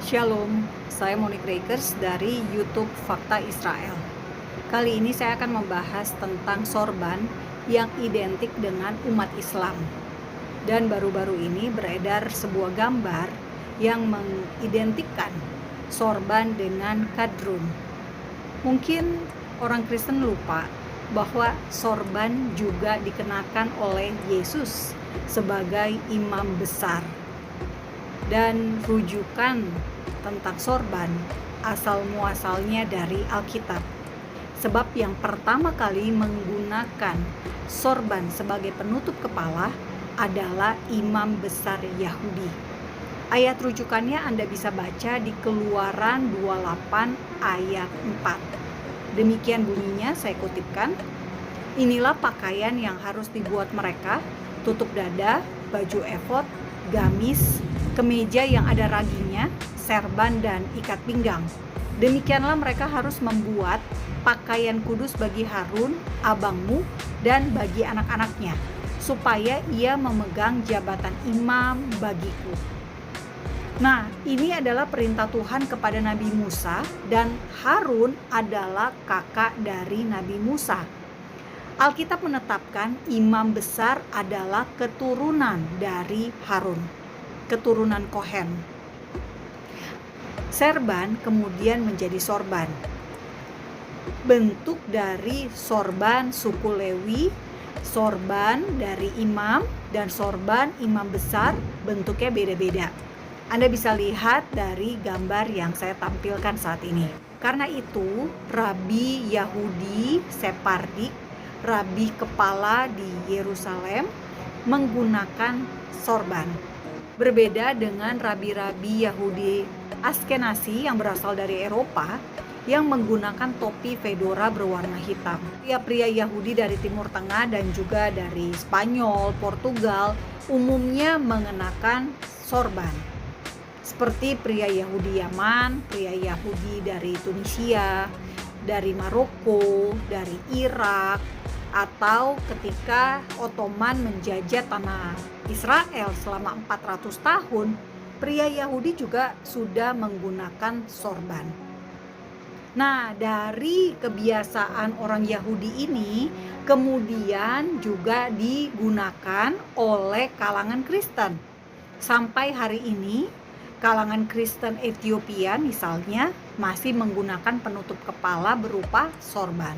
Shalom, saya Monique Rakers dari YouTube Fakta Israel. Kali ini saya akan membahas tentang sorban yang identik dengan umat Islam. Dan baru-baru ini beredar sebuah gambar yang mengidentikan sorban dengan kadrun. Mungkin orang Kristen lupa bahwa sorban juga dikenakan oleh Yesus sebagai imam besar. Dan rujukan tentang sorban asal muasalnya dari Alkitab. Sebab yang pertama kali menggunakan sorban sebagai penutup kepala adalah imam besar Yahudi. Ayat rujukannya Anda bisa baca di Keluaran 28 ayat 4. Demikian bunyinya, saya kutipkan. Inilah pakaian yang harus dibuat mereka, tutup dada, baju efod, gamis, kemeja yang ada raginya, serban dan ikat pinggang. Demikianlah mereka harus membuat pakaian kudus bagi Harun, abangmu, dan bagi anak-anaknya, supaya ia memegang jabatan imam bagiku. Nah, ini adalah perintah Tuhan kepada Nabi Musa, dan Harun adalah kakak dari Nabi Musa. Alkitab menetapkan imam besar adalah keturunan dari Harun, keturunan Kohen. Serban kemudian menjadi sorban. Bentuk dari sorban suku Lewi, sorban dari imam, dan sorban imam besar bentuknya beda-beda. Anda bisa lihat dari gambar yang saya tampilkan saat ini. Karena itu, Rabi Yahudi Separdik, Rabi kepala di Yerusalem, menggunakan sorban. Berbeda dengan rabi-rabi Yahudi Askenazi yang berasal dari Eropa yang menggunakan topi fedora berwarna hitam. Pria-pria Yahudi dari Timur Tengah dan juga dari Spanyol, Portugal umumnya mengenakan sorban. Seperti pria Yahudi Yaman, pria Yahudi dari Tunisia, dari Maroko, dari Irak, atau ketika Ottoman menjajah tanah Israel selama 400 tahun, pria Yahudi juga sudah menggunakan sorban. Nah, dari kebiasaan orang Yahudi ini kemudian juga digunakan oleh kalangan Kristen. Sampai hari ini, kalangan Kristen Ethiopia misalnya masih menggunakan penutup kepala berupa sorban.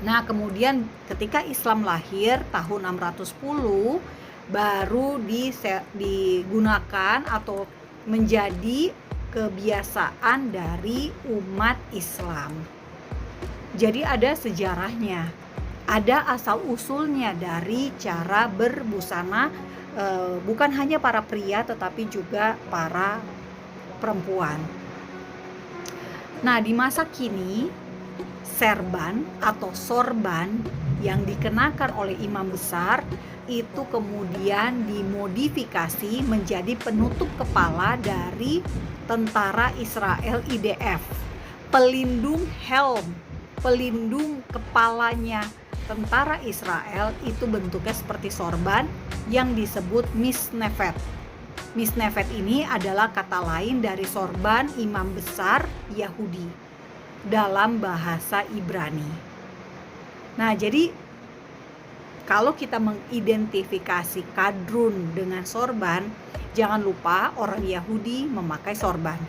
Nah, kemudian ketika Islam lahir tahun 610 baru digunakan atau menjadi kebiasaan dari umat Islam. Jadi ada sejarahnya, ada asal-usulnya dari cara berbusana, bukan hanya para pria tetapi juga para perempuan. Nah, di masa kini serban atau sorban yang dikenakan oleh imam besar itu kemudian dimodifikasi menjadi penutup kepala dari tentara Israel IDF. Pelindung helm, pelindung kepalanya tentara Israel itu bentuknya seperti sorban yang disebut misnefet. Misnefet ini adalah kata lain dari sorban imam besar Yahudi dalam bahasa Ibrani. Nah, jadi kalau kita mengidentifikasi kadrun dengan sorban, jangan lupa orang Yahudi memakai sorban,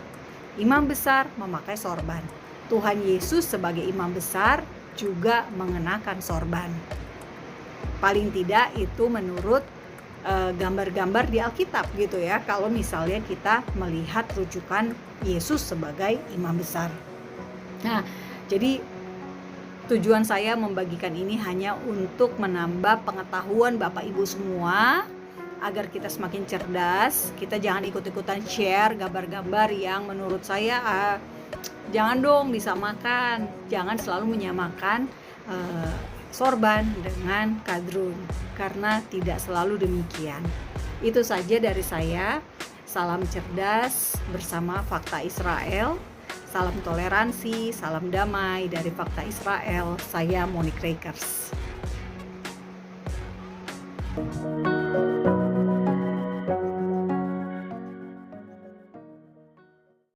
imam besar memakai sorban, Tuhan Yesus sebagai imam besar juga mengenakan sorban. Paling tidak itu menurut gambar-gambar di Alkitab gitu ya, kalau misalnya kita melihat rujukan Yesus sebagai imam besar. Nah, jadi tujuan saya membagikan ini hanya untuk menambah pengetahuan Bapak Ibu semua agar kita semakin cerdas. Kita jangan ikut-ikutan share gambar-gambar yang menurut saya jangan dong disamakan. Jangan selalu menyamakan sorban dengan kadrun, karena tidak selalu demikian. Itu saja dari saya. Salam cerdas bersama Fakta Israel. Salam toleransi, salam damai dari Fakta Israel. Saya Monique Rakers.